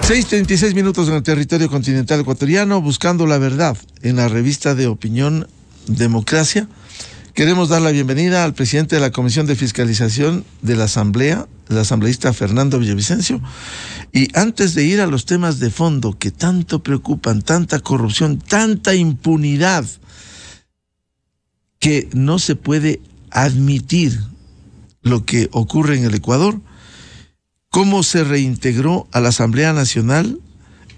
6:36 en el territorio continental ecuatoriano, buscando la verdad en la revista de opinión Democracia. Queremos dar la bienvenida al presidente de la Comisión de Fiscalización de la Asamblea, el asambleísta Fernando Villavicencio. Y antes de ir a los temas de fondo que tanto preocupan, tanta corrupción, tanta impunidad, que no se puede admitir lo que ocurre en el Ecuador, ¿cómo se reintegró a la Asamblea Nacional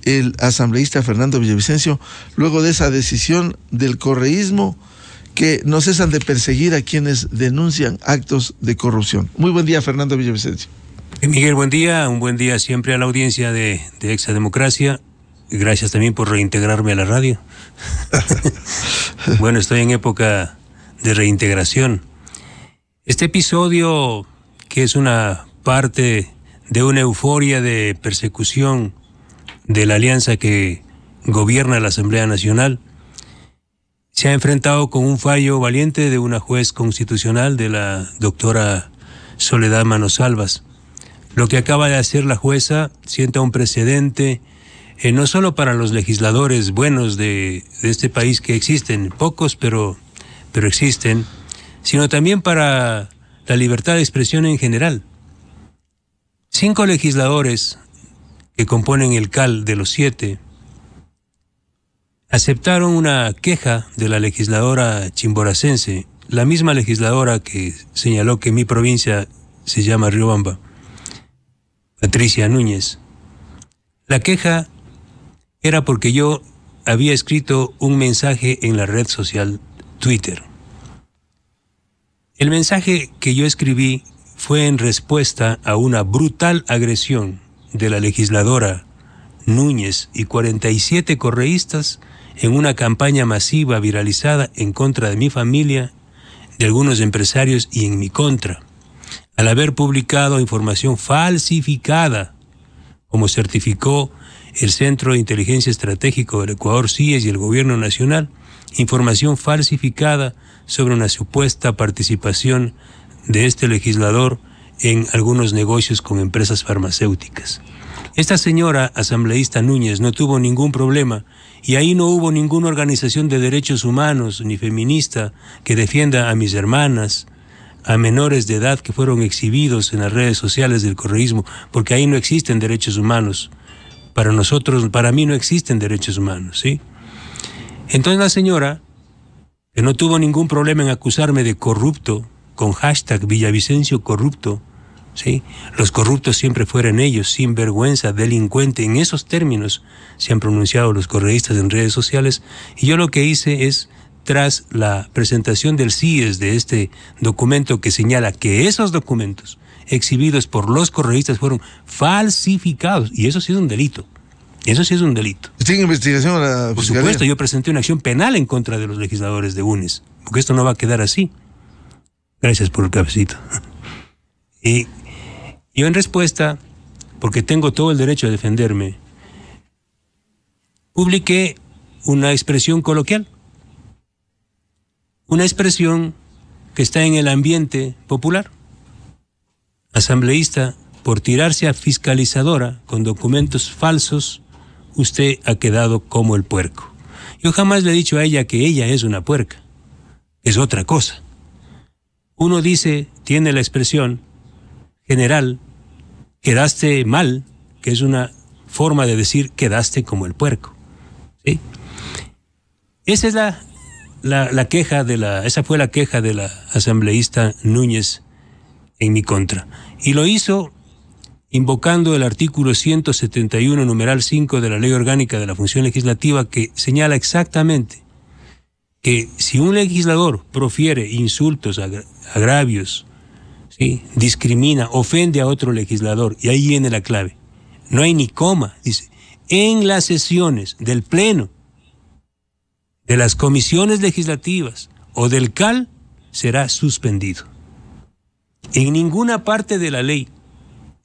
el asambleísta Fernando Villavicencio luego de esa decisión del correísmo que no cesan de perseguir a quienes denuncian actos de corrupción? Muy buen día, Fernando Villavicencio. Miguel, buen día. Un buen día siempre a la audiencia de Exademocracia. Gracias también por reintegrarme a la radio. Bueno, estoy en época de reintegración. Este episodio, que es una parte de una euforia de persecución de la alianza que gobierna la Asamblea Nacional, se ha enfrentado con un fallo valiente de una juez constitucional, de la doctora Soledad Manosalvas. Lo que acaba de hacer la jueza sienta un precedente, no solo para los legisladores buenos de este país, que existen, pocos, pero existen, sino también para la libertad de expresión en general. 5 legisladores que componen el CAL de los 7 aceptaron una queja de la legisladora chimboracense, la misma legisladora que señaló que mi provincia se llama Riobamba, Patricia Núñez. La queja era porque yo había escrito un mensaje en la red social Twitter. El mensaje que yo escribí fue en respuesta a una brutal agresión de la legisladora Núñez y 47 correístas en una campaña masiva viralizada en contra de mi familia, de algunos empresarios y en mi contra, al haber publicado información falsificada, como certificó el Centro de Inteligencia Estratégico del Ecuador, CIES, y el Gobierno Nacional, información falsificada sobre una supuesta participación de este legislador en algunos negocios con empresas farmacéuticas. Esta señora asambleísta Núñez no tuvo ningún problema, y ahí no hubo ninguna organización de derechos humanos ni feminista que defienda a mis hermanas, a menores de edad que fueron exhibidos en las redes sociales del correísmo, porque ahí no existen derechos humanos. Para nosotros, para mí no existen derechos humanos, ¿sí? Entonces la señora, que no tuvo ningún problema en acusarme de corrupto, con hashtag Villavicencio corrupto, ¿sí? Los corruptos siempre fueron ellos, sinvergüenza, delincuente, en esos términos se han pronunciado los correístas en redes sociales, y yo lo que hice es, tras la presentación del CIES de este documento que señala que esos documentos exhibidos por los correístas fueron falsificados, y eso sí es un delito. Eso sí es un delito. ¿Está en investigación a la Fiscalía? Por supuesto, yo presenté una acción penal en contra de los legisladores de UNES, porque esto no va a quedar así. Gracias por el cafecito. Y yo, en respuesta, porque tengo todo el derecho a defenderme, publiqué una expresión coloquial, una expresión que está en el ambiente popular. Asambleísta, por tirarse a fiscalizadora con documentos falsos, usted ha quedado como el puerco. Yo jamás le he dicho a ella que ella es una puerca. Es otra cosa. Uno dice, tiene la expresión general, quedaste mal, que es una forma de decir quedaste como el puerco, ¿sí? Esa es la queja esa fue la queja de la asambleísta Núñez en mi contra. Y lo hizo invocando el artículo 171, numeral 5 de la Ley Orgánica de la Función Legislativa, que señala exactamente que si un legislador profiere insultos, agravios, ¿sí?, discrimina, ofende a otro legislador, y ahí viene la clave, no hay ni coma, dice, en las sesiones del Pleno, de las comisiones legislativas o del CAL, será suspendido. En ninguna parte de la Ley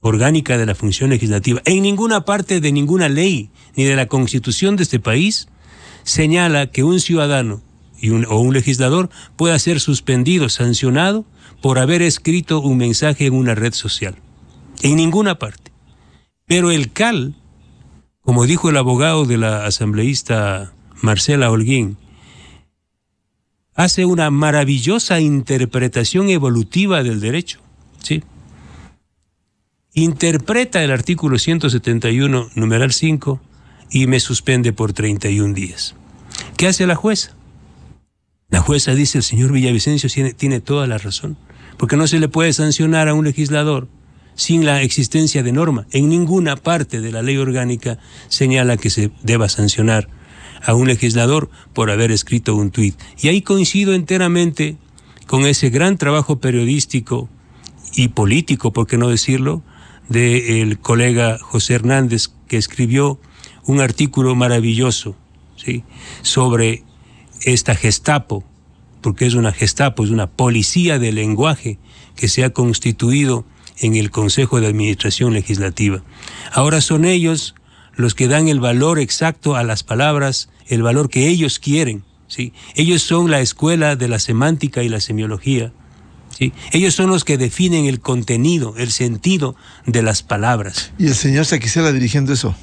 Orgánica de la Función Legislativa, en ninguna parte de ninguna ley ni de la Constitución de este país, señala que un ciudadano o un legislador pueda ser suspendido, sancionado, por haber escrito un mensaje en una red social. En ninguna parte. Pero el CAL como dijo el abogado de la asambleísta Marcela Holguín, hace una maravillosa interpretación evolutiva del derecho, ¿sí? Interpreta el artículo 171, numeral 5, y me suspende por 31 días. ¿Qué hace la jueza? La jueza dice, el señor Villavicencio tiene toda la razón, porque no se le puede sancionar a un legislador sin la existencia de norma. En ninguna parte de la ley orgánica señala que se deba sancionar a un legislador por haber escrito un tuit. Y ahí coincido enteramente con ese gran trabajo periodístico y político, por qué no decirlo, del colega José Hernández, que escribió un artículo maravilloso, ¿sí?, sobre esta Gestapo, porque es una Gestapo, es una policía del lenguaje que se ha constituido en el Consejo de Administración Legislativa. Ahora son ellos los que dan el valor exacto a las palabras, el valor que ellos quieren, ¿sí? Ellos son la escuela de la semántica y la semiología, ¿sí? Ellos son los que definen el contenido, el sentido de las palabras. ¿Y el señor Saquicela dirigiendo eso?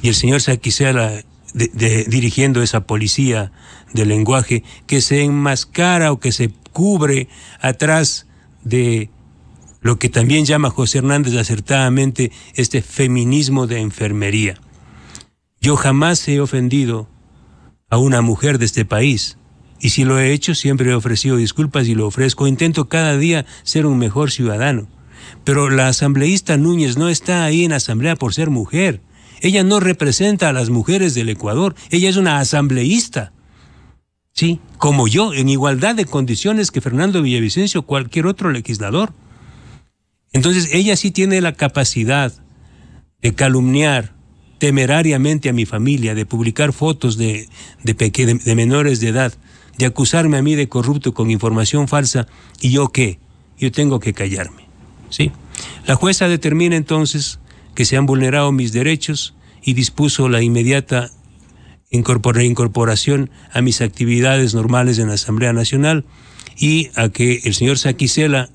Y el señor Saquicela dirigiendo esa policía del lenguaje que se enmascara o que se cubre atrás de lo que también llama José Hernández acertadamente este feminismo de enfermería. Yo jamás he ofendido a una mujer de este país, y si lo he hecho siempre he ofrecido disculpas y lo ofrezco. Intento cada día ser un mejor ciudadano, pero la asambleísta Núñez no está ahí en la asamblea por ser mujer. Ella no representa a las mujeres del Ecuador, ella es una asambleísta, sí, como yo, en igualdad de condiciones que Fernando Villavicencio o cualquier otro legislador. Entonces ella sí tiene la capacidad de calumniar temerariamente a mi familia, de publicar fotos de menores de edad, de acusarme a mí de corrupto con información falsa. ¿Y yo qué? Yo tengo que callarme, ¿sí? La jueza determina entonces que se han vulnerado mis derechos y dispuso la inmediata reincorporación a mis actividades normales en la Asamblea Nacional y a que el señor Saquicela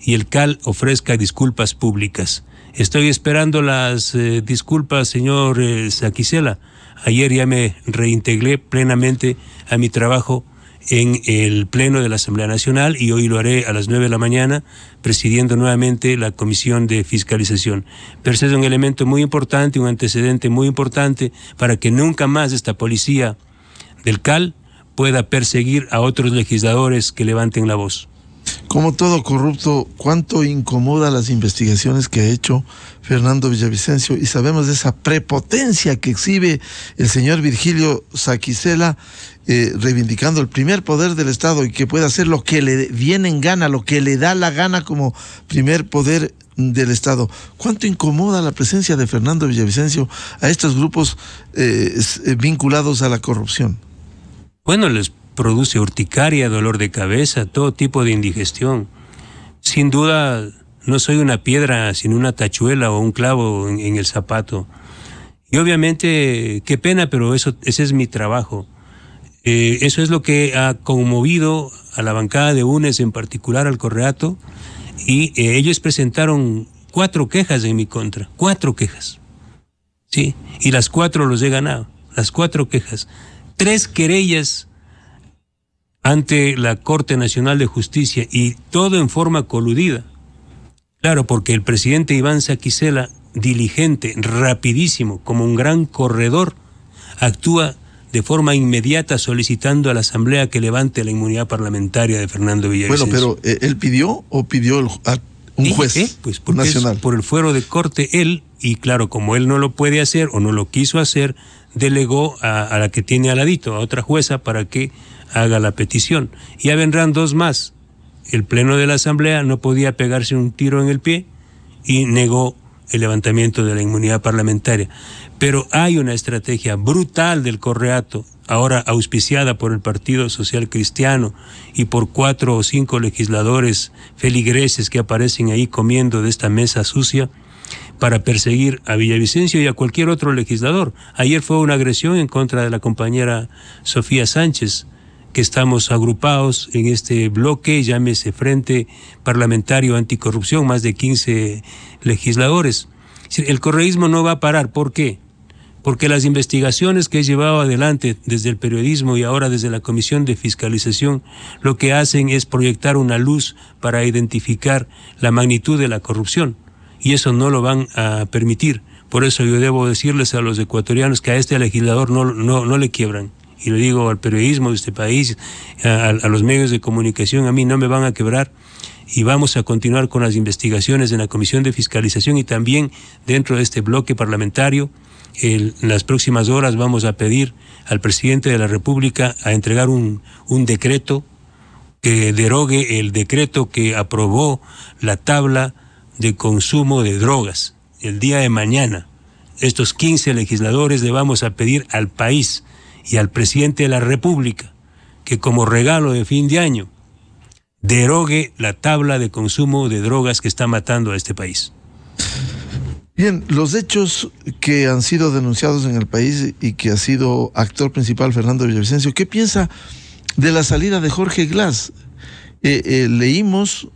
y el CAL ofrezca disculpas públicas. Estoy esperando las disculpas, señor Saquicela. Ayer ya me reintegré plenamente a mi trabajo en el Pleno de la Asamblea Nacional y hoy lo haré a las 9 de la mañana, presidiendo nuevamente la Comisión de Fiscalización. Pero ese es un elemento muy importante, un antecedente muy importante para que nunca más esta policía del CAL pueda perseguir a otros legisladores que levanten la voz. Como todo corrupto, ¿cuánto incomoda las investigaciones que ha hecho Fernando Villavicencio? Y sabemos de esa prepotencia que exhibe el señor Virgilio Saquicela, reivindicando el primer poder del Estado y que puede hacer lo que le viene en gana, lo que le da la gana como primer poder del Estado. ¿Cuánto incomoda la presencia de Fernando Villavicencio a estos grupos vinculados a la corrupción? Bueno, les produce urticaria, dolor de cabeza, todo tipo de indigestión. Sin duda, no soy una piedra, sino una tachuela o un clavo en el zapato. Y obviamente, qué pena, pero ese es mi trabajo. Eso es lo que ha conmovido a la bancada de UNES, en particular al Correato, y ellos presentaron 4 quejas en mi contra, 4 quejas. Sí, y las 4 los he ganado, las 4 quejas. 3 querellas ante la Corte Nacional de Justicia y todo en forma coludida. Claro, porque el presidente Iván Saquicela, diligente, rapidísimo, como un gran corredor, actúa de forma inmediata solicitando a la Asamblea que levante la inmunidad parlamentaria de Fernando Villavicencio. Bueno, pero ¿él pidió o pidió un juez pues nacional? Por el fuero de corte él, y claro, como él no lo puede hacer o no lo quiso hacer, delegó a la que tiene al ladito, a otra jueza, para que haga la petición. Ya vendrán 2 más. El Pleno de la Asamblea no podía pegarse un tiro en el pie y negó el levantamiento de la inmunidad parlamentaria. Pero hay una estrategia brutal del Correato, ahora auspiciada por el Partido Social Cristiano y por 4 o 5 legisladores feligreses que aparecen ahí comiendo de esta mesa sucia, para perseguir a Villavicencio y a cualquier otro legislador. Ayer fue una agresión en contra de la compañera Sofía Sánchez, que estamos agrupados en este bloque, llámese Frente Parlamentario Anticorrupción, más de 15 legisladores. El correísmo no va a parar. ¿Por qué? porque las investigaciones que he llevado adelante desde el periodismo y ahora desde la Comisión de Fiscalización, lo que hacen es proyectar una luz para identificar la magnitud de la corrupción, y eso no lo van a permitir. Por eso yo debo decirles a los ecuatorianos que a este legislador no le quiebran. Y le digo al periodismo de este país, a los medios de comunicación, a mí no me van a quebrar, y vamos a continuar con las investigaciones en la Comisión de Fiscalización y también dentro de este bloque parlamentario. En las próximas horas vamos a pedir al presidente de la República a entregar un decreto que derogue el decreto que aprobó la tabla de consumo de drogas. El día de mañana, estos 15 legisladores le vamos a pedir al país y al presidente de la República que como regalo de fin de año derogue la tabla de consumo de drogas que está matando a este país. Bien, los hechos que han sido denunciados en el país y que ha sido actor principal Fernando Villavicencio, ¿qué piensa de la salida de Jorge Glass? Leímos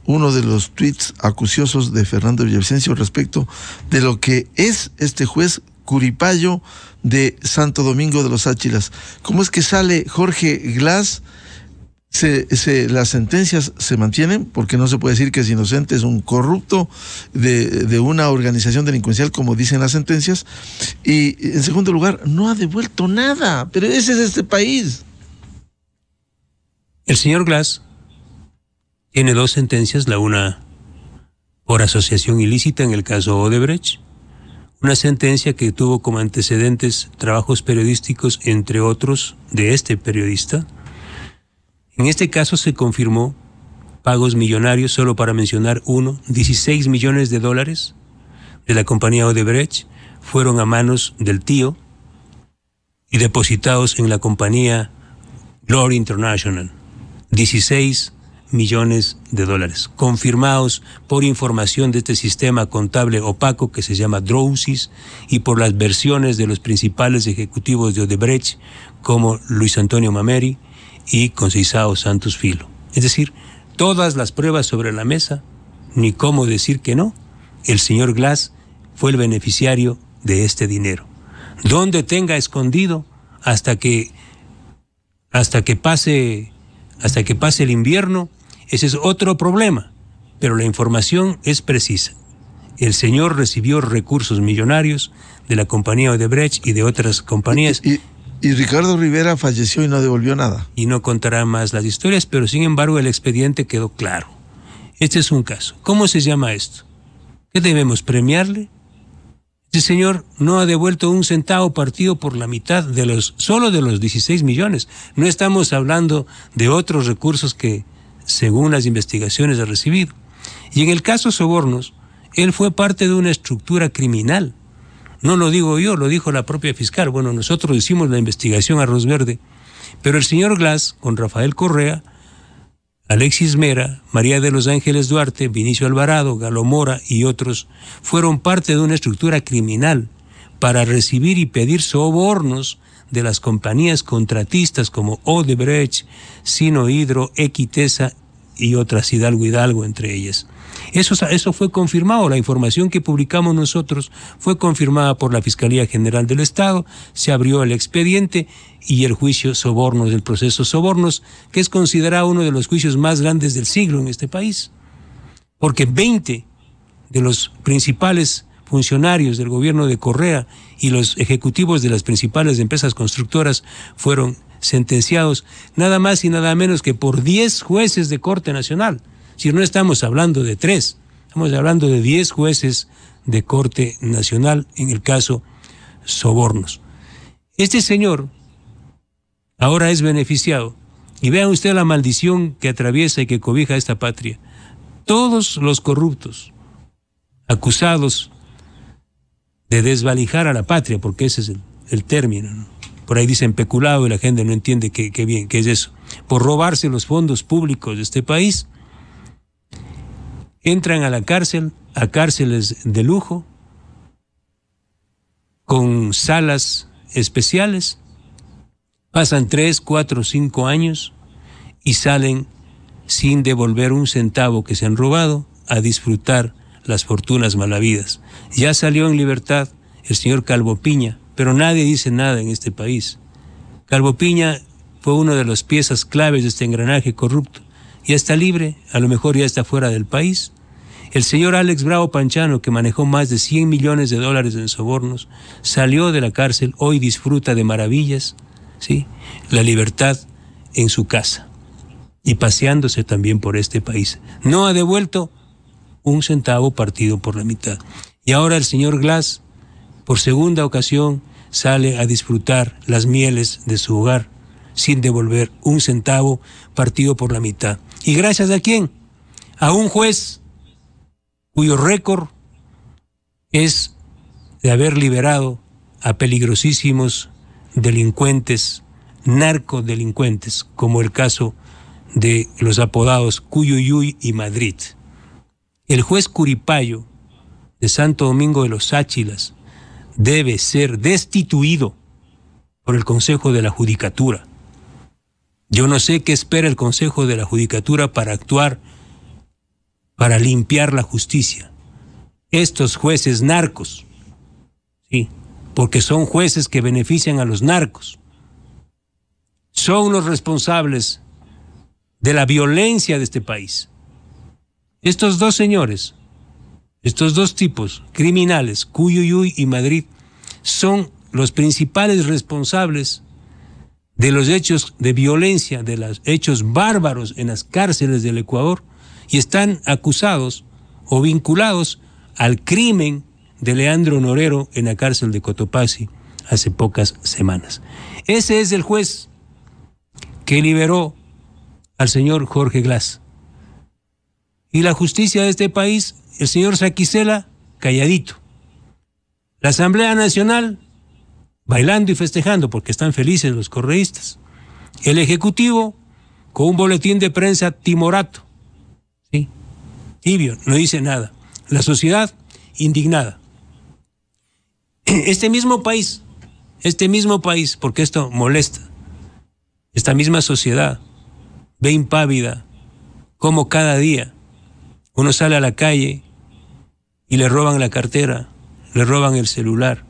uno de los tweets acuciosos de Fernando Villavicencio respecto de lo que es este juez Curipayo de Santo Domingo de los Áchilas. ¿Cómo es que sale Jorge Glass? Las sentencias se mantienen, porque no se puede decir que es inocente, es un corrupto de una organización delincuencial, como dicen las sentencias. Y en segundo lugar, no ha devuelto nada, pero ese es este país. El señor Glass tiene 2 sentencias, la una por asociación ilícita en el caso Odebrecht, una sentencia que tuvo como antecedentes trabajos periodísticos, entre otros, de este periodista. En este caso se confirmó pagos millonarios, solo para mencionar uno, $16 millones de la compañía Odebrecht fueron a manos del tío y depositados en la compañía Glory International. $16 millones, confirmados por información de este sistema contable opaco que se llama Drowsys y por las versiones de los principales ejecutivos de Odebrecht, como Luis Antonio Mameri y Conceição Santos Filho. Es decir, todas las pruebas sobre la mesa, ni cómo decir que no. El señor Glass fue el beneficiario de este dinero. ¿Dónde tenga escondido hasta que pase el invierno? Ese es otro problema, pero la información es precisa. El señor recibió recursos millonarios de la compañía Odebrecht y de otras compañías. Y Ricardo Rivera falleció y no devolvió nada. Y no contará más las historias, pero sin embargo el expediente quedó claro. Este es un caso. ¿Cómo se llama esto? ¿Qué debemos premiarle? Este señor no ha devuelto un centavo, partido por la mitad solo de los 16 millones. No estamos hablando de otros recursos que, según las investigaciones, ha recibido. Y en el caso Sobornos, él fue parte de una estructura criminal. No lo digo yo, lo dijo la propia fiscal. Bueno, nosotros hicimos la investigación Arroz Verde, pero el señor Glass, con Rafael Correa, Alexis Mera, María de los Ángeles Duarte, Vinicio Alvarado, Galo Mora y otros, fueron parte de una estructura criminal para recibir y pedir sobornos de las compañías contratistas como Odebrecht, Sinohydro, Equitesa y otras, Hidalgo entre ellas. Eso fue confirmado, la información que publicamos nosotros fue confirmada por la Fiscalía General del Estado, se abrió el expediente y el juicio Sobornos, del proceso Sobornos, que es considerado uno de los juicios más grandes del siglo en este país, porque 20 de los principales funcionarios del gobierno de Correa y los ejecutivos de las principales empresas constructoras fueron sentenciados nada más y nada menos que por 10 jueces de Corte Nacional. Si no estamos hablando de 3, estamos hablando de 10 jueces de Corte Nacional en el caso Sobornos. Este señor ahora es beneficiado, y vean usted la maldición que atraviesa y que cobija esta patria. Todos los corruptos acusados de desvalijar a la patria, porque ese es el término, ¿no? Por ahí dicen peculado y la gente no entiende qué es eso. Por robarse los fondos públicos de este país, entran a la cárcel, a cárceles de lujo, con salas especiales, pasan 3, 4, 5 años y salen sin devolver un centavo que se han robado a disfrutar las fortunas malavidas. Ya salió en libertad el señor Calvo Piña, pero nadie dice nada en este país. Calvo Piña fue una de las piezas claves de este engranaje corrupto. Ya está libre, a lo mejor ya está fuera del país. El señor Alex Bravo Panchano, que manejó más de 100 millones de dólares en sobornos, salió de la cárcel, hoy disfruta de maravillas, ¿sí? La libertad en su casa y paseándose también por este país. No ha devuelto un centavo partido por la mitad. Y ahora el señor Glass, por segunda ocasión, sale a disfrutar las mieles de su hogar sin devolver un centavo partido por la mitad. ¿Y gracias a quién? A un juez cuyo récord es de haber liberado a peligrosísimos delincuentes, narcodelincuentes, como el caso de los apodados Cuyuyuy y Madrid. El juez Curipayo de Santo Domingo de los Áchilas debe ser destituido por el Consejo de la Judicatura. Yo no sé qué espera el Consejo de la Judicatura para actuar, para limpiar la justicia. Estos jueces narcos, sí, porque son jueces que benefician a los narcos, son los responsables de la violencia de este país. Estos dos señores, estos dos tipos criminales, Cuyuyuy y Madrid, son los principales responsables de los hechos de violencia, de los hechos bárbaros en las cárceles del Ecuador, y están acusados o vinculados al crimen de Leandro Norero en la cárcel de Cotopaxi hace pocas semanas. Ese es el juez que liberó al señor Jorge Glass. Y la justicia de este país, el señor Saquicela, calladito. La Asamblea Nacional, bailando y festejando porque están felices los correístas. El Ejecutivo, con un boletín de prensa timorato, ¿sí? Tibio, no dice nada. La sociedad, indignada. Este mismo país, porque esto molesta, esta misma sociedad ve impávida cómo cada día uno sale a la calle y le roban la cartera, le roban el celular,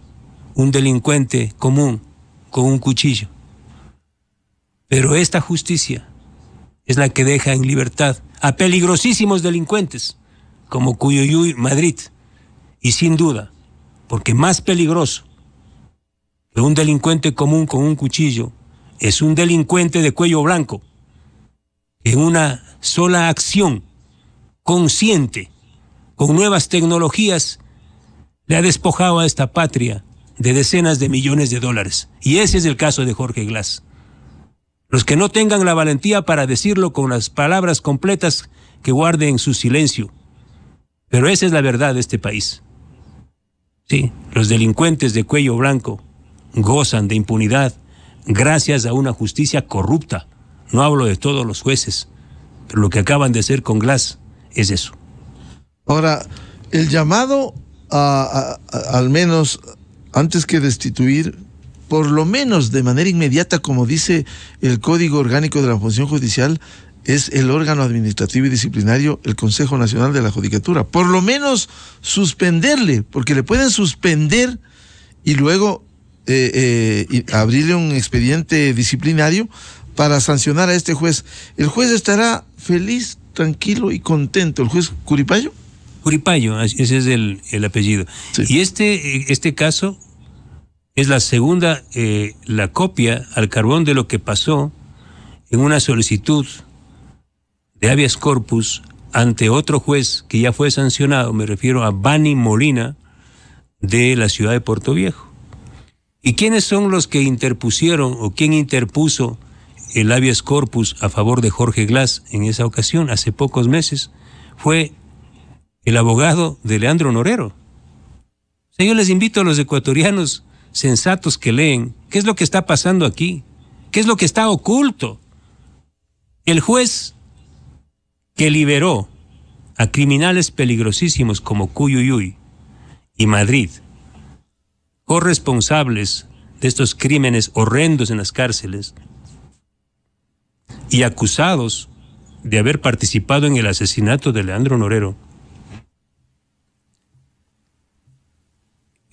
un delincuente común con un cuchillo. Pero esta justicia es la que deja en libertad a peligrosísimos delincuentes como Cuyuyuy Madrid. Y sin duda, porque más peligroso que un delincuente común con un cuchillo es un delincuente de cuello blanco que en una sola acción consciente, con nuevas tecnologías, le ha despojado a esta patria de decenas de millones de dólares. Y ese es el caso de Jorge Glass. Los que no tengan la valentía para decirlo con las palabras completas, que guarden su silencio. Pero esa es la verdad de este país. Sí, los delincuentes de cuello blanco gozan de impunidad gracias a una justicia corrupta. No hablo de todos los jueces, pero lo que acaban de hacer con Glass es eso. Ahora, el llamado al menos, antes que destituir, por lo menos de manera inmediata, como dice el Código Orgánico de la Función Judicial, es el órgano administrativo y disciplinario, el Consejo Nacional de la Judicatura. Por lo menos suspenderle, porque le pueden suspender y luego abrirle un expediente disciplinario para sancionar a este juez. El juez estará feliz, tranquilo y contento. ¿El juez Curipayo? Curipayo, ese es el apellido. Sí. Y este caso es la segunda, la copia al carbón de lo que pasó en una solicitud de habeas corpus ante otro juez que ya fue sancionado. Me refiero a Bani Molina de la ciudad de Puerto Viejo. ¿Y quiénes son los que interpusieron o quién interpuso el habeas corpus a favor de Jorge Glass en esa ocasión, hace pocos meses? Fue el abogado de Leandro Norero. O sea, yo les invito a los ecuatorianos sensatos que leen qué es lo que está pasando aquí, qué es lo que está oculto. El juez que liberó a criminales peligrosísimos como Cuyuyuy y Madrid, corresponsables de estos crímenes horrendos en las cárceles y acusados de haber participado en el asesinato de Leandro Norero,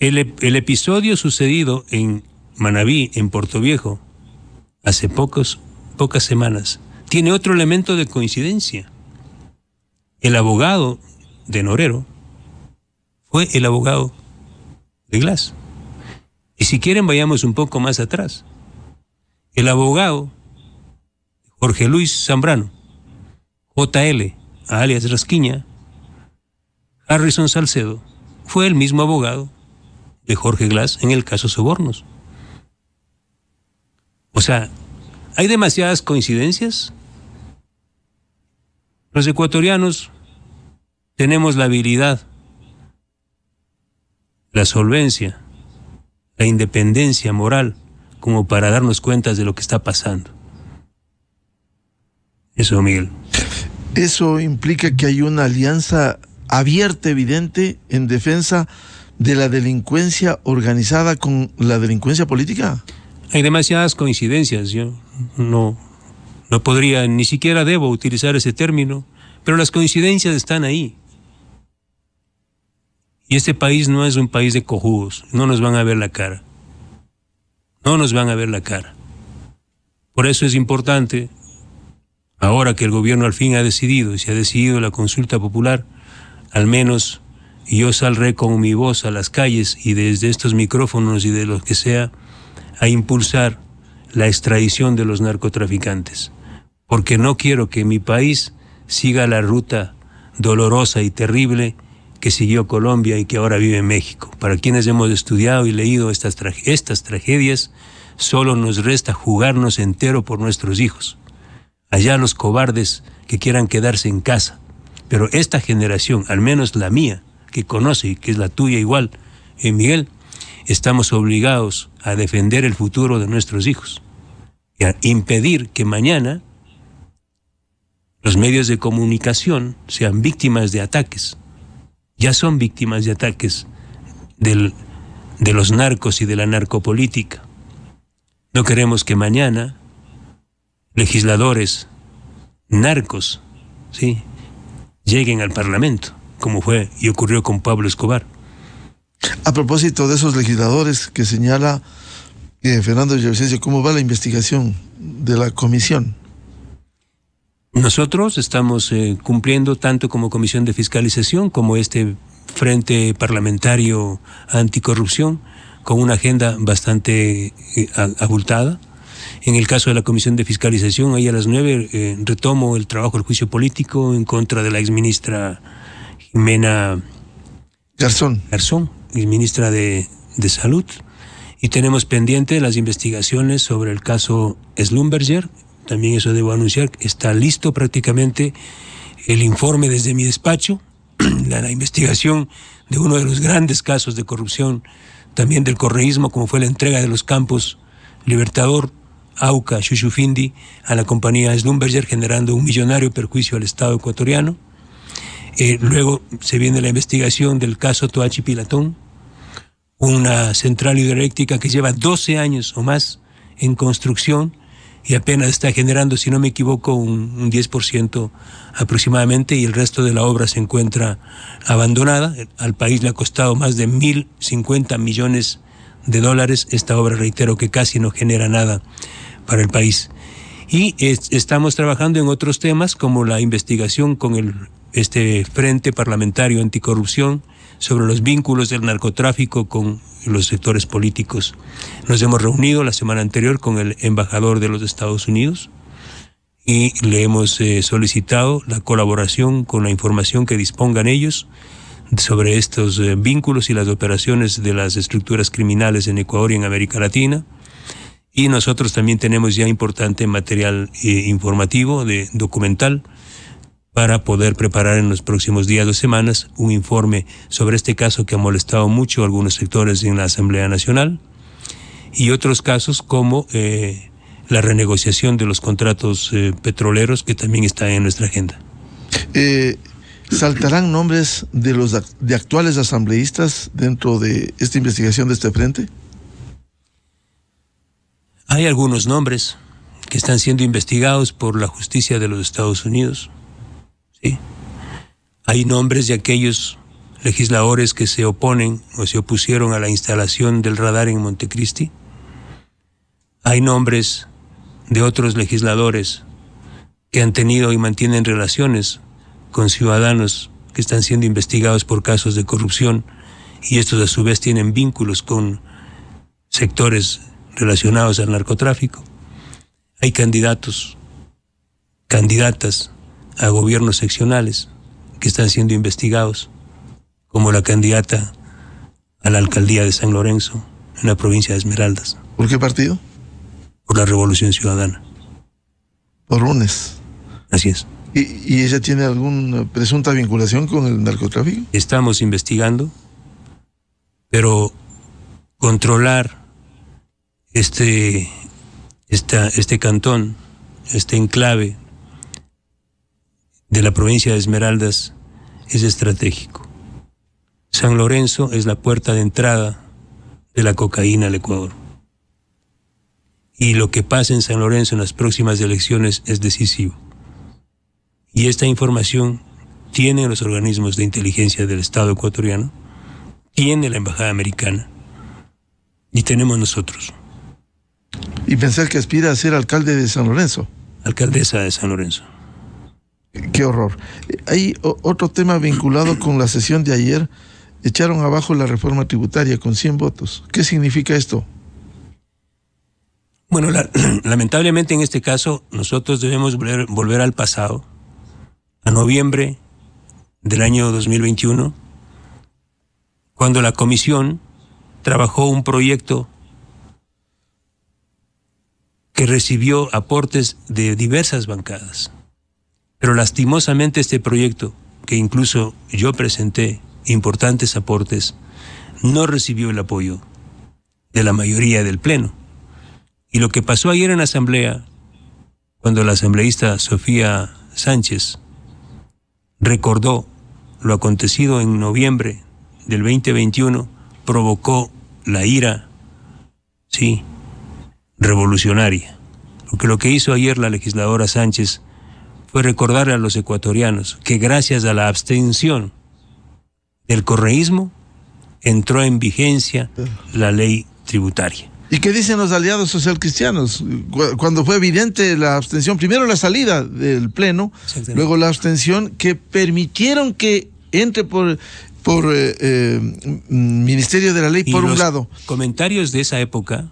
El episodio sucedido en Manabí, en Puerto Viejo, hace pocas semanas, tiene otro elemento de coincidencia. El abogado de Norero fue el abogado de Glass. Y si quieren, vayamos un poco más atrás. El abogado Jorge Luis Zambrano, JL, alias Rasquiña, Harrison Salcedo, fue el mismo abogado de Jorge Glass en el caso Sobornos. O sea, hay demasiadas coincidencias. Los ecuatorianos tenemos la habilidad, la solvencia, la independencia moral como para darnos cuenta de lo que está pasando. Eso, Miguel. Eso implica que hay una alianza abierta, evidente, en defensa de la delincuencia organizada con la delincuencia política. Hay demasiadas coincidencias. Yo no podría, ni siquiera debo utilizar ese término, pero las coincidencias están ahí. Y este país no es un país de cojudos, no nos van a ver la cara. No nos van a ver la cara. Por eso es importante, ahora que el gobierno al fin ha decidido, y se ha decidido la consulta popular, al menos yo saldré con mi voz a las calles y desde estos micrófonos y de lo que sea, a impulsar la extradición de los narcotraficantes. Porque no quiero que mi país siga la ruta dolorosa y terrible que siguió Colombia y que ahora vive en México. Para quienes hemos estudiado y leído estas tragedias, solo nos resta jugarnos entero por nuestros hijos. Allá los cobardes que quieran quedarse en casa. Pero esta generación, al menos la mía, que conoce y que es la tuya igual, Miguel, estamos obligados a defender el futuro de nuestros hijos y a impedir que mañana los medios de comunicación sean víctimas de ataques. Ya son víctimas de ataques de los narcos y de la narcopolítica. No queremos que mañana legisladores narcos, ¿sí?, lleguen al Parlamento, como fue y ocurrió con Pablo Escobar. A propósito de esos legisladores que señala Fernando Villavicencio, ¿cómo va la investigación de la comisión? Nosotros estamos cumpliendo tanto como Comisión de Fiscalización como este Frente Parlamentario Anticorrupción con una agenda bastante abultada. En el caso de la Comisión de Fiscalización, ahí a las 9 retomo el trabajo del juicio político en contra de la exministra Jimena Garzón, exministra de Salud. Y tenemos pendiente las investigaciones sobre el caso Schlumberger. También eso debo anunciar, está listo prácticamente el informe desde mi despacho, la investigación de uno de los grandes casos de corrupción, también del correísmo, como fue la entrega de los campos Libertador, Auca, Chuchufindi, a la compañía Schlumberger, generando un millonario perjuicio al Estado ecuatoriano. Luego se viene la investigación del caso Toachi Pilatón, una central hidroeléctrica que lleva 12 años o más en construcción, y apenas está generando, si no me equivoco, un 10% aproximadamente, y el resto de la obra se encuentra abandonada. Al país le ha costado más de 1.050 millones de dólares. Esta obra, reitero, que casi no genera nada para el país. Y estamos trabajando en otros temas, como la investigación con este Frente Parlamentario Anticorrupción sobre los vínculos del narcotráfico con los sectores políticos. Nos hemos reunido la semana anterior con el embajador de los Estados Unidos y le hemos solicitado la colaboración con la información que dispongan ellos sobre estos vínculos y las operaciones de las estructuras criminales en Ecuador y en América Latina. Y nosotros también tenemos ya importante material informativo, documental, para poder preparar en los próximos días o semanas un informe sobre este caso que ha molestado mucho a algunos sectores en la Asamblea Nacional, y otros casos como la renegociación de los contratos petroleros, que también está en nuestra agenda. ¿Saltarán nombres de actuales asambleístas dentro de esta investigación de este frente? Hay algunos nombres que están siendo investigados por la justicia de los Estados Unidos. ¿Sí? Hay nombres de aquellos legisladores que se oponen o se opusieron a la instalación del radar en Montecristi. Hay nombres de otros legisladores que han tenido y mantienen relaciones con ciudadanos que están siendo investigados por casos de corrupción, y estos a su vez tienen vínculos con sectores relacionados al narcotráfico. Hay candidatos, candidatas a gobiernos seccionales que están siendo investigados, como la candidata a la alcaldía de San Lorenzo, en la provincia de Esmeraldas. ¿Por qué partido? Por la Revolución Ciudadana. Por UNES. Así es. ¿Y ella tiene alguna presunta vinculación con el narcotráfico? Estamos investigando, pero controlar este cantón, este enclave de la provincia de Esmeraldas es estratégico. San Lorenzo es la puerta de entrada de la cocaína al Ecuador. Y lo que pasa en San Lorenzo en las próximas elecciones es decisivo. Y esta información tiene los organismos de inteligencia del Estado ecuatoriano, tiene la Embajada Americana y tenemos nosotros. ¿Y pensar que aspira a ser alcalde de San Lorenzo? Alcaldesa de San Lorenzo. Qué horror. Hay otro tema vinculado con la sesión de ayer. Echaron abajo la reforma tributaria con 100 votos. ¿Qué significa esto? Bueno, lamentablemente en este caso nosotros debemos volver al pasado, a noviembre del año 2021, cuando la comisión trabajó un proyecto que recibió aportes de diversas bancadas. Pero lastimosamente este proyecto, que incluso yo presenté importantes aportes, no recibió el apoyo de la mayoría del Pleno. Y lo que pasó ayer en la Asamblea, cuando la asambleísta Sofía Sánchez recordó lo acontecido en noviembre del 2021, provocó la ira, sí, revolucionaria. Porque lo que hizo ayer la legisladora Sánchez fue recordarle a los ecuatorianos que gracias a la abstención del correísmo entró en vigencia la ley tributaria. ¿Y qué dicen los aliados socialcristianos? Cuando fue evidente la abstención, primero la salida del Pleno, luego la abstención, que permitieron que entre por Ministerio de la Ley, por un lado. Comentarios de esa época,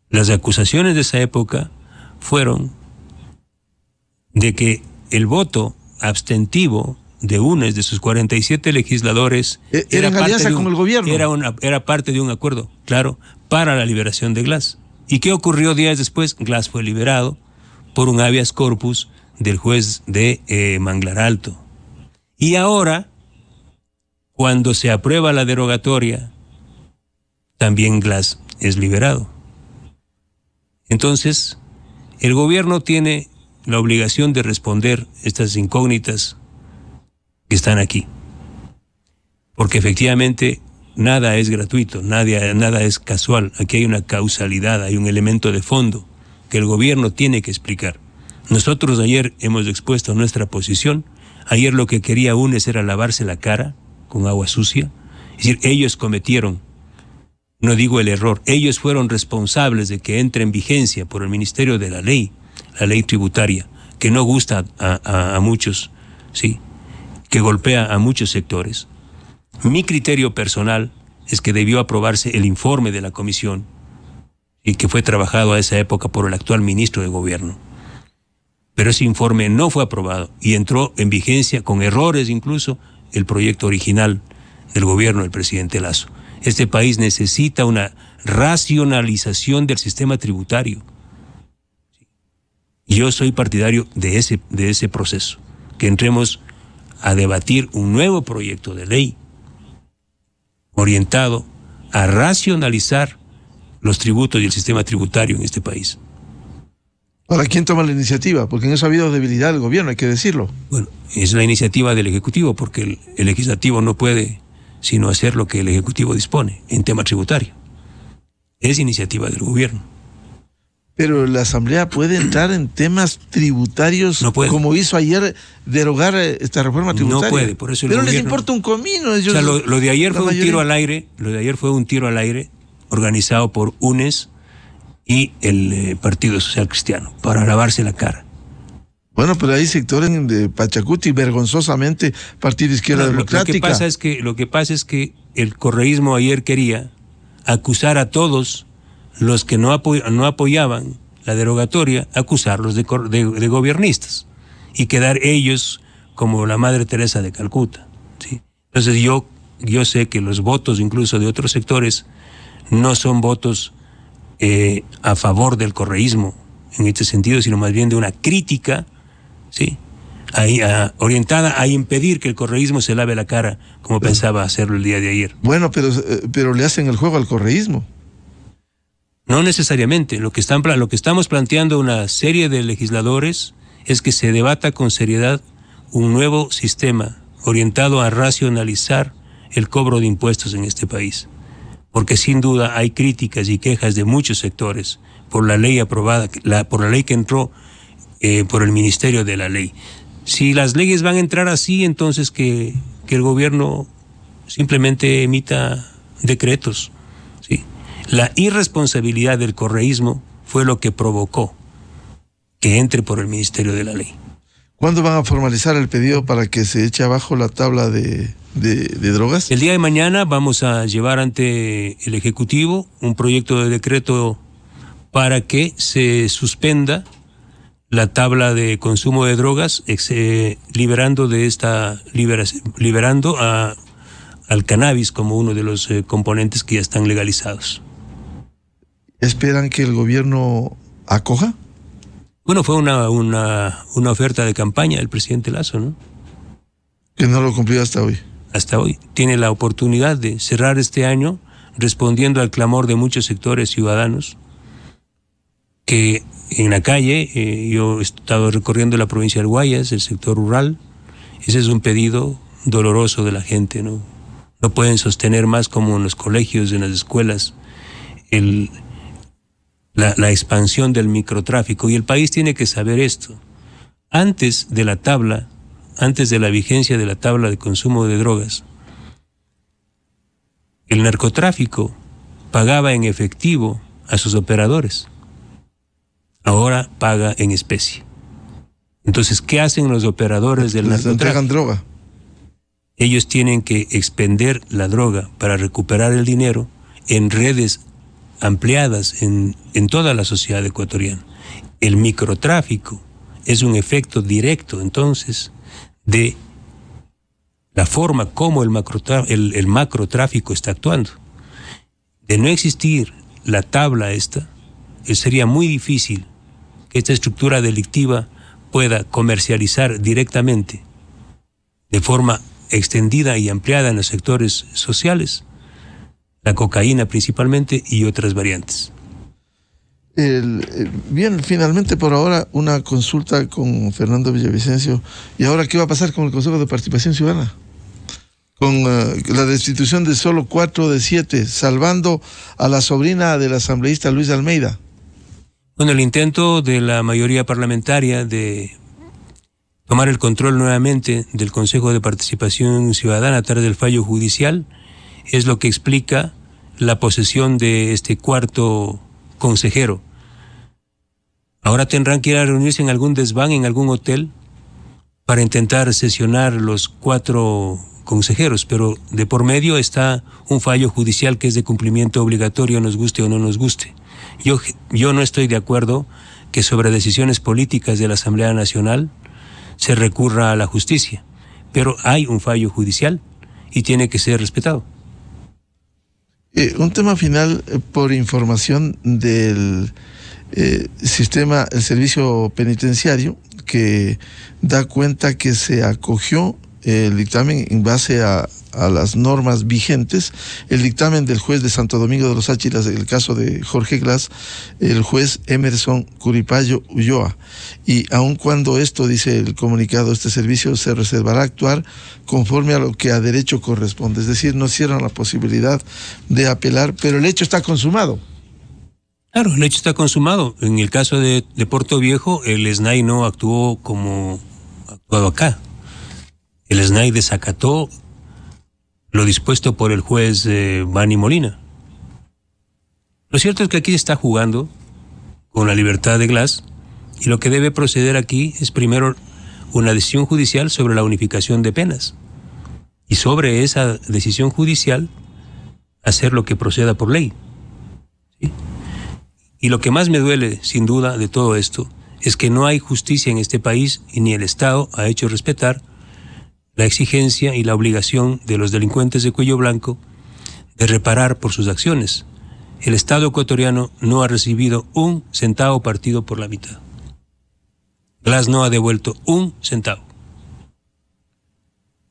las acusaciones de esa época fueron de que el voto abstentivo de UNES, de sus 47 legisladores, era en alianza con el gobierno. Era parte de un acuerdo, claro, para la liberación de Glass. ¿Y qué ocurrió días después? Glass fue liberado por un habeas corpus del juez de Manglar Alto. Y ahora, cuando se aprueba la derogatoria, también Glass es liberado. Entonces, el gobierno tiene la obligación de responder estas incógnitas que están aquí. Porque efectivamente nada es gratuito, nada es casual. Aquí hay una causalidad, hay un elemento de fondo que el gobierno tiene que explicar. Nosotros ayer hemos expuesto nuestra posición. Ayer lo que quería UNES era lavarse la cara con agua sucia. Es decir, ellos cometieron, no digo el error, ellos fueron responsables de que entre en vigencia por el Ministerio de la Ley, la ley tributaria, que no gusta a muchos, sí, que golpea a muchos sectores. Mi criterio personal es que debió aprobarse el informe de la comisión y que fue trabajado a esa época por el actual ministro de Gobierno. Pero ese informe no fue aprobado y entró en vigencia, con errores incluso, el proyecto original del gobierno del presidente Lasso. Este país necesita una racionalización del sistema tributario. Yo soy partidario de ese proceso, que entremos a debatir un nuevo proyecto de ley orientado a racionalizar los tributos y el sistema tributario en este país. Ahora, ¿quién toma la iniciativa? Porque en eso ha habido debilidad del gobierno, hay que decirlo. Bueno, es la iniciativa del Ejecutivo, porque el Legislativo no puede sino hacer lo que el Ejecutivo dispone en tema tributario. Es iniciativa del gobierno. Pero la Asamblea puede entrar en temas tributarios, no puede, como hizo ayer, derogar esta reforma tributaria. No puede, por eso pero el gobierno, les importa un comino. Ellos, o sea, lo de ayer fue un tiro al aire, organizado por UNES y el Partido Social Cristiano, para lavarse la cara. Bueno, pero hay sectores de Pachacuti, vergonzosamente, Partido Izquierda Democrática. Lo que pasa es que el correísmo ayer quería acusar a todos los que no apoyaban la derogatoria, acusarlos de gobiernistas y quedar ellos como la Madre Teresa de Calcuta, ¿sí? Entonces yo sé que los votos incluso de otros sectores no son votos a favor del correísmo en este sentido, sino más bien de una crítica, ¿sí?, orientada a impedir que el correísmo se lave la cara como pensaba hacerlo el día de ayer. Bueno, pero le hacen el juego al correísmo. No necesariamente. Lo que estamos planteando una serie de legisladores es que se debata con seriedad un nuevo sistema orientado a racionalizar el cobro de impuestos en este país. Porque sin duda hay críticas y quejas de muchos sectores por la ley aprobada, por la ley que entró por el Ministerio de la Ley. Si las leyes van a entrar así, entonces que el gobierno simplemente emita decretos, ¿sí? La irresponsabilidad del correísmo fue lo que provocó que entre por el Ministerio de la Ley. ¿Cuándo van a formalizar el pedido para que se eche abajo la tabla de drogas? El día de mañana vamos a llevar ante el Ejecutivo un proyecto de decreto para que se suspenda la tabla de consumo de drogas, liberando al cannabis como uno de los componentes que ya están legalizados. ¿Esperan que el gobierno acoja? Bueno, fue una oferta de campaña del presidente Lasso, ¿no? Que no lo cumplió hasta hoy. Hasta hoy. Tiene la oportunidad de cerrar este año respondiendo al clamor de muchos sectores ciudadanos que en la calle, yo he estado recorriendo la provincia del Guayas, el sector rural, ese es un pedido doloroso de la gente, ¿no? No pueden sostener más como en los colegios, en las escuelas, la expansión del microtráfico, y el país tiene que saber esto. Antes de la vigencia de la tabla de consumo de drogas, el narcotráfico pagaba en efectivo a sus operadores. Ahora paga en especie. Entonces, ¿qué hacen los operadores del narcotráfico? Entregan droga. Ellos tienen que expender la droga para recuperar el dinero en redes ampliadas en toda la sociedad ecuatoriana. El microtráfico es un efecto directo, entonces, de la forma como el macrotráfico está actuando. De no existir la tabla sería muy difícil que esta estructura delictiva pueda comercializar directamente, de forma extendida y ampliada en los sectores sociales, la cocaína principalmente y otras variantes. Bien, finalmente por ahora una consulta con Fernando Villavicencio. ¿Y ahora qué va a pasar con el Consejo de Participación Ciudadana? Con la destitución de solo 4 de 7, salvando a la sobrina del asambleísta Luis Almeida. Bueno, el intento de la mayoría parlamentaria de tomar el control nuevamente del Consejo de Participación Ciudadana a través del fallo judicial es lo que explica la posesión de este 4º consejero. Ahora tendrán que ir a reunirse en algún desván, en algún hotel, para intentar sesionar los 4 consejeros, pero de por medio está un fallo judicial que es de cumplimiento obligatorio, nos guste o no nos guste. Yo no estoy de acuerdo que sobre decisiones políticas de la Asamblea Nacional se recurra a la justicia, pero hay un fallo judicial y tiene que ser respetado. Un tema final, por información del sistema, el servicio penitenciario, que da cuenta que se acogió el dictamen en base a las normas vigentes, el dictamen del juez de Santo Domingo de los Áchilas, el caso de Jorge Glass, el juez Emerson Curipayo Ulloa. Y aun cuando esto, dice el comunicado, este servicio se reservará a actuar conforme a lo que a derecho corresponde, es decir, no cierran la posibilidad de apelar, pero el hecho está consumado. Claro, el hecho está consumado. En el caso de Puerto Viejo, el SNAI no actuó como ha actuado acá. El SNAI desacató lo dispuesto por el juez Bani Molina. Lo cierto es que aquí se está jugando con la libertad de Glass, y lo que debe proceder aquí es primero una decisión judicial sobre la unificación de penas, y sobre esa decisión judicial hacer lo que proceda por ley. ¿Sí? Y lo que más me duele, sin duda, de todo esto, es que no hay justicia en este país y ni el Estado ha hecho respetar la exigencia y la obligación de los delincuentes de cuello blanco de reparar por sus acciones. El Estado ecuatoriano no ha recibido un centavo partido por la mitad. Glass no ha devuelto un centavo.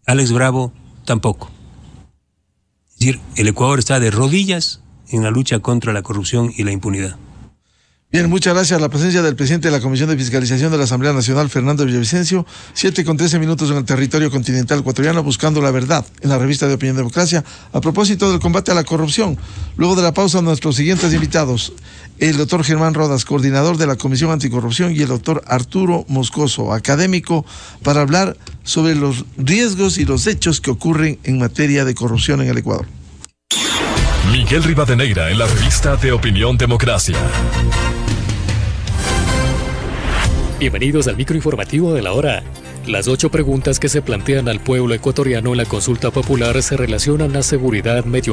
Alex Bravo tampoco. Es decir, el Ecuador está de rodillas en la lucha contra la corrupción y la impunidad. Bien, muchas gracias a la presencia del presidente de la Comisión de Fiscalización de la Asamblea Nacional, Fernando Villavicencio. 7:13 en el territorio continental ecuatoriano, buscando la verdad en la revista de Opinión Democracia, a propósito del combate a la corrupción. Luego de la pausa, nuestros siguientes invitados: el doctor Germán Rodas, coordinador de la Comisión Anticorrupción, y el doctor Arturo Moscoso, académico, para hablar sobre los riesgos y los hechos que ocurren en materia de corrupción en el Ecuador. Miguel Rivadeneira en la revista de Opinión Democracia. Bienvenidos al microinformativo de la hora. Las 8 preguntas que se plantean al pueblo ecuatoriano en la consulta popular se relacionan a seguridad, medio